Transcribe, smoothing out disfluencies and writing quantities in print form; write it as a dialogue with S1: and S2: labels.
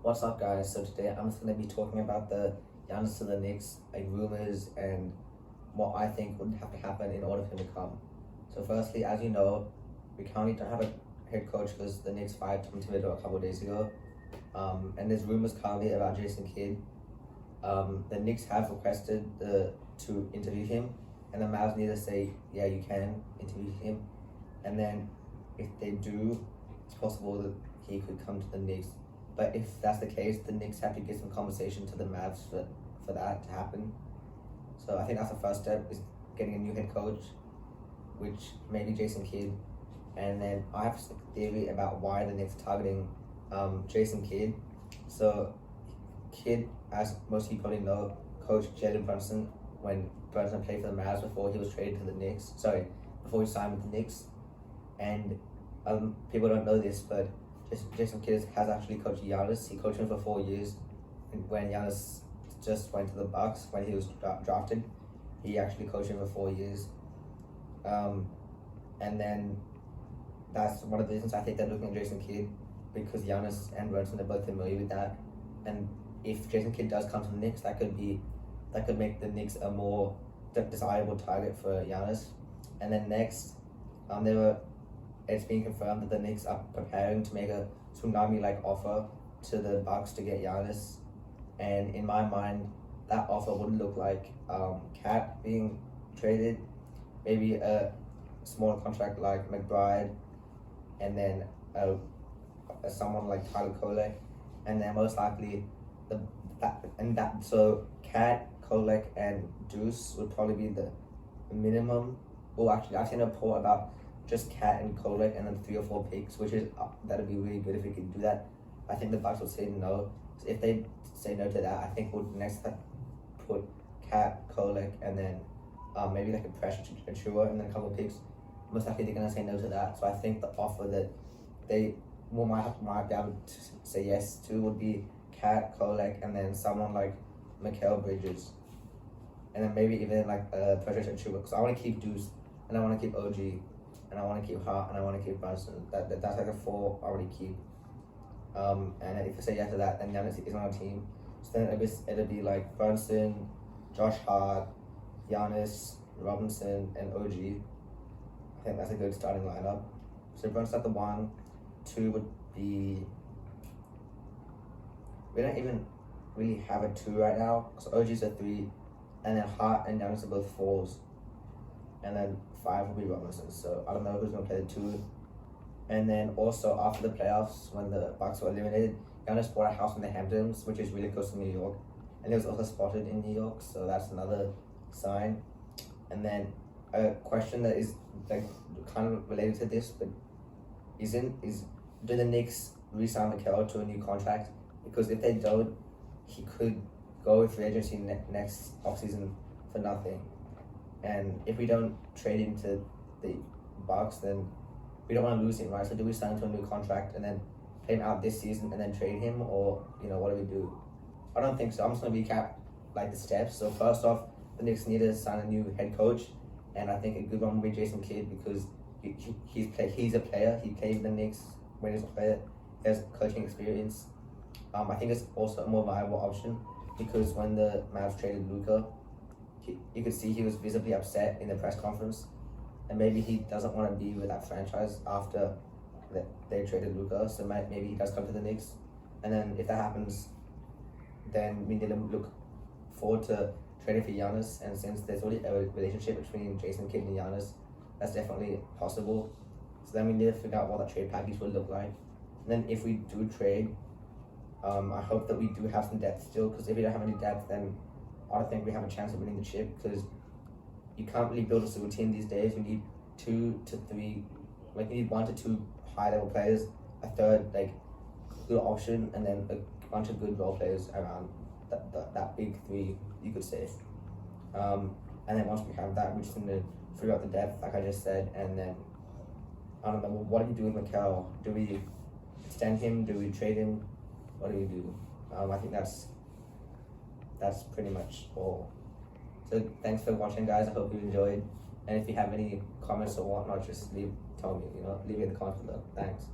S1: What's up, guys? So today I'm just going to be talking about the Giannis to the Knicks, like rumors and what I think would have to happen in order for him to come. So firstly, as you know, we currently don't have a head coach because the Knicks fired Tom Thibodeau a couple of days ago. And there's rumors currently about Jason Kidd. The Knicks have requested to interview him, and the Mavs need to say, yeah, you can interview him. And then if they do, it's possible that he could come to the Knicks. But if that's the case, the Knicks have to give some compensation to the Mavs for that to happen. So I think that's the first step, is getting a new head coach, which may be Jason Kidd. And then I have a theory about why the Knicks are targeting Jason Kidd. So Kidd, as most people probably know, coached Jalen Brunson when Brunson played for the Mavs before he was traded to the Knicks. Before he signed with the Knicks. And people don't know this, but Jason Kidd has actually coached Giannis. He coached him for 4 years. And when Giannis just went to the Bucks when he was drafted, he actually coached him for 4 years. And then that's one of the reasons I think they're looking at Jason Kidd, because Giannis and Brunson are both familiar with that. And if Jason Kidd does come to the Knicks, that could make the Knicks a more desirable target for Giannis. And then next, it's being confirmed that the Knicks are preparing to make a tsunami-like offer to the Bucks to get Giannis. And in my mind, that offer would look like Cat being traded, maybe a smaller contract like McBride, and then someone like Tyler Kolek, and then most likely so Cat, Kolek, and Deuce would probably be the minimum. Well, actually, I've seen a report about just Cat and Kolek and then 3 or 4 picks, which is that'd be really good if we could do that. I think the Bucks would say no. So if they say no to that, I think we'll next put Cat, Kolek, and then maybe like a pressure to Achua and then a couple of picks. Most likely they're gonna say no to that. So I think the offer that they might be able to say yes to would be Cat, Kolek, and then someone like Mikal Bridges, and then maybe even like pressure to Achua, because I want to keep Deuce, and I want to keep OG, and I want to keep Hart, and I want to keep Brunson. That's like the 4 I already keep. And if I say yes to that, then Giannis is on our team. So then it'll be like Brunson, Josh Hart, Giannis, Robinson, and OG. I think that's a good starting lineup. So Brunson at the 1, 2 would be. We don't even really have a 2 right now, because OG's a 3, and then Hart and Giannis are both 4s. And then 5 will be Robinson. So I don't know who's gonna play the 2. And then also after the playoffs, when the Bucks were eliminated, Giannis bought a house in the Hamptons, which is really close to New York, and it was also spotted in New York. So that's another sign. And then a question that is like kind of related to this, but do the Knicks re-sign Mikal to a new contract? Because if they don't, he could go with free agency next offseason for nothing. And if we don't trade him to the Bucks, then we don't want to lose him, right? So do we sign him to a new contract and then pay him out this season and then trade him, or what do we do? I don't think so. I'm just gonna recap like the steps. So first off, the Knicks need to sign a new head coach, and I think a good one will be Jason Kidd, because he's a player. He played in the Knicks when he was a player. He has coaching experience. I think it's also a more viable option, because when the Mavs traded Luka, you could see he was visibly upset in the press conference, and maybe he doesn't want to be with that franchise after they traded Luka. So maybe he does come to the Knicks, and then if that happens, then we need to look forward to trading for Giannis. And since there's already a relationship between Jason Kidd and Giannis, that's definitely possible. So then we need to figure out what that trade package will look like. And then if we do trade, I hope that we do have some depth still, because if we don't have any depth, then I don't think we have a chance of winning the chip, because you can't really build a super team these days. You need 2 to 3, like you need 1 to 2 high level players, a third like good option, and then a bunch of good role players around that big 3, you could say. And then once we have that, we're just gonna figure out the depth, like I just said, and then I don't know, what do we do with Mikal? Do we extend him? Do we trade him? What do we do? I think that's pretty much all. So thanks for watching, guys. I hope you enjoyed. And if you have any comments or whatnot, just leave it in the comments below. Thanks.